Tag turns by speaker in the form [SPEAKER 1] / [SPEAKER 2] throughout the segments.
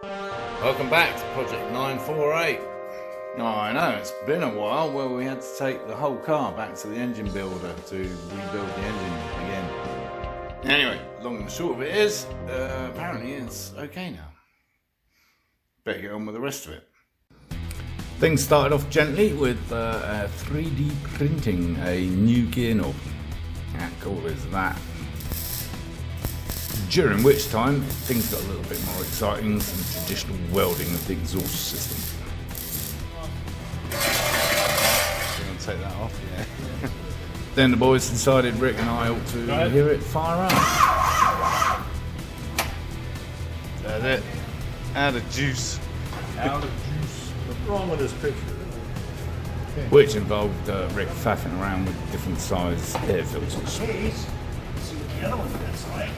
[SPEAKER 1] Welcome back to Project 948. Oh, I know, it's been a while where we had to take the whole car back to the engine builder to rebuild the engine again. Anyway, long and short of it is, apparently it's okay now. Better get on with the rest of it. Things started off gently with 3D printing a new gear knob. How cool is that? During which time things got a little bit more exciting, some traditional welding of the exhaust system. You want to take that off? Yeah. Then the boys decided Rick and I ought to hear it fire up. That's it. Out of juice.
[SPEAKER 2] Out of juice. What's wrong with this picture? Okay.
[SPEAKER 1] Which involved Rick faffing around with different size air filters.
[SPEAKER 2] Hey, see what the other one gets like.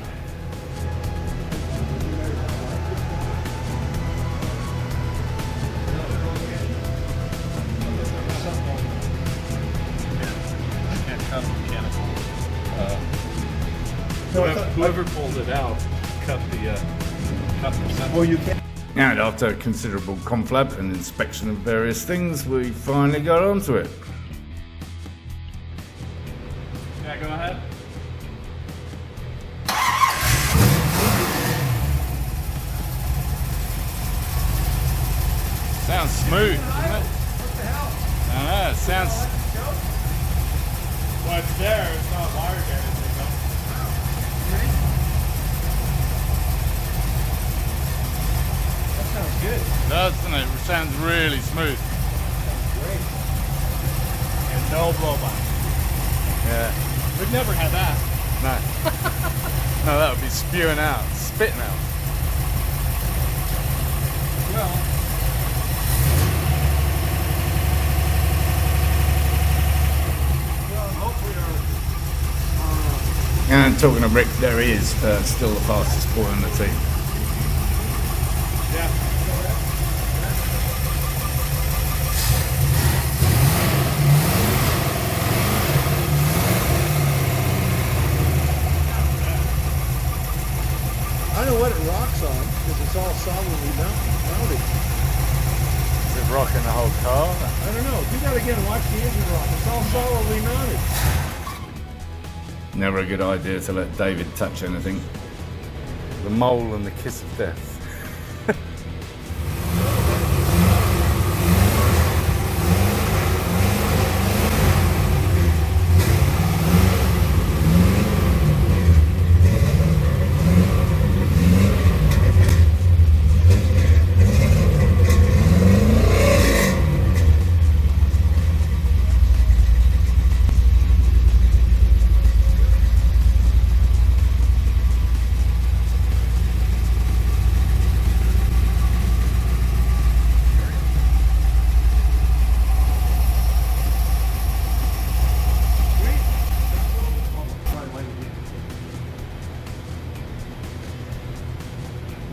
[SPEAKER 2] Whoever pulled it out cut the center. Well, you can't.
[SPEAKER 1] And after considerable conflab and inspection of various things, we finally got onto it.
[SPEAKER 2] Yeah, go ahead.
[SPEAKER 1] Sounds smooth, doesn't it?
[SPEAKER 2] What the hell?
[SPEAKER 1] I know, it sounds.
[SPEAKER 2] Well, it's there. It's not wired yet. That sounds good.
[SPEAKER 1] Doesn't it? It sounds really smooth.
[SPEAKER 2] Sounds great. And no blowback.
[SPEAKER 1] Yeah.
[SPEAKER 2] We've never had that.
[SPEAKER 1] No. No, that would be spewing out, spitting out.
[SPEAKER 2] Well.
[SPEAKER 1] And talking of Rick, there he is, still the fastest boy on the team.
[SPEAKER 2] Yeah. I know what it rocks on because it's all solidly mounted.
[SPEAKER 1] Is it rocking the whole car?
[SPEAKER 2] I don't know. Do that again. Watch the engine rock. It's all solidly mounted.
[SPEAKER 1] Never a good idea to let David touch anything. The mole and the kiss of death.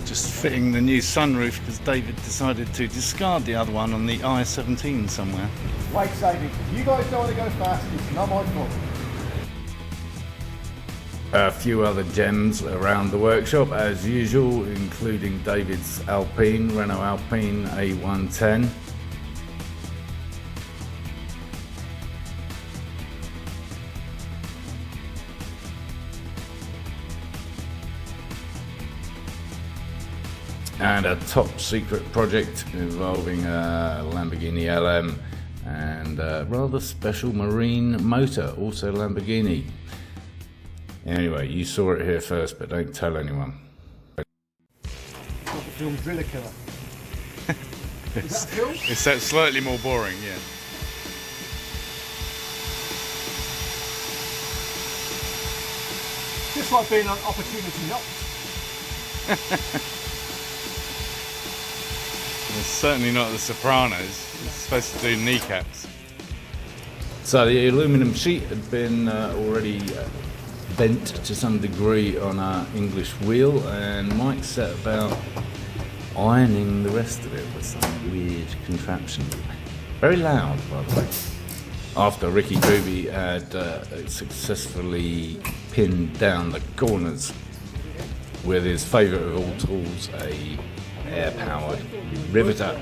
[SPEAKER 1] Just fitting the new sunroof because David decided to discard the other one on the I-17 somewhere.
[SPEAKER 2] Weight saving. You guys don't want to go fast. It's not my fault.
[SPEAKER 1] A few other gems around the workshop as usual, including David's Alpine, Renault Alpine A110. And a top secret project involving a Lamborghini LM and a rather special marine motor, also Lamborghini. Anyway, you saw it here first, but don't tell anyone.
[SPEAKER 2] The film Driller Killer. Is that film?
[SPEAKER 1] It's that slightly more boring, yeah.
[SPEAKER 2] Just like being on Opportunity Yacht.
[SPEAKER 1] It's certainly not the Sopranos. It's supposed to do kneecaps. So the aluminum sheet had been already bent to some degree on our English wheel, and Mike set about ironing the rest of it with some weird contraption. Very loud, by the way. After Ricky Booby had successfully pinned down the corners with his favourite of all tools, a air-powered riveter.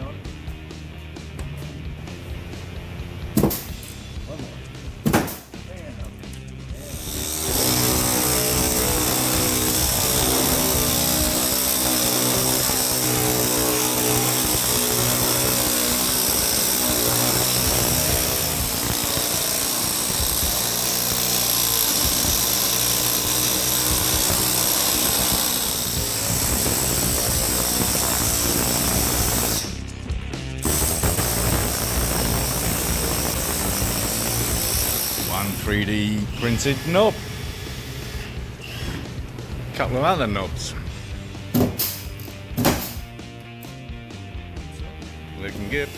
[SPEAKER 1] One 3D printed knob. Couple of other knobs. Looking good.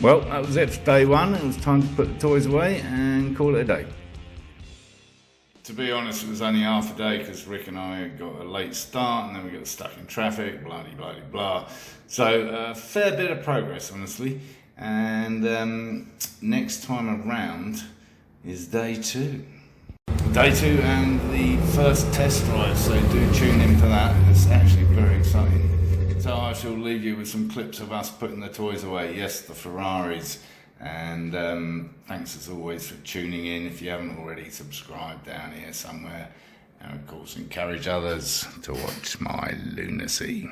[SPEAKER 1] Well, that was it for day one. It was time to put the toys away and call it a day. To be honest, it was only half a day because Rick and I got a late start and then we got stuck in traffic, blah, blah, blah, blah. So a fair bit of progress, honestly. And next time around is day two. Day two and the first test drive, so do tune in for that. It's actually very exciting. So I shall leave you with some clips of us putting the toys away. Yes, the Ferraris. And thanks as always for tuning in. If you haven't already, subscribe down here somewhere. And of course, encourage others to watch my lunacy.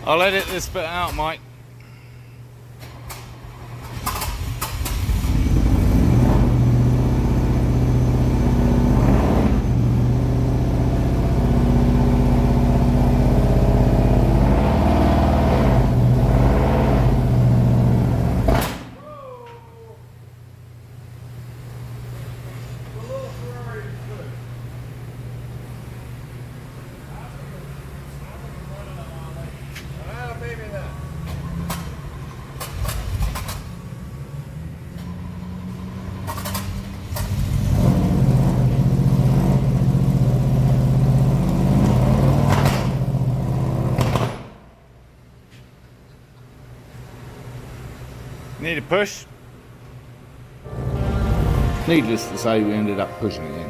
[SPEAKER 1] I'll edit this bit out, Mike. Need a push? Needless to say, we ended up pushing it.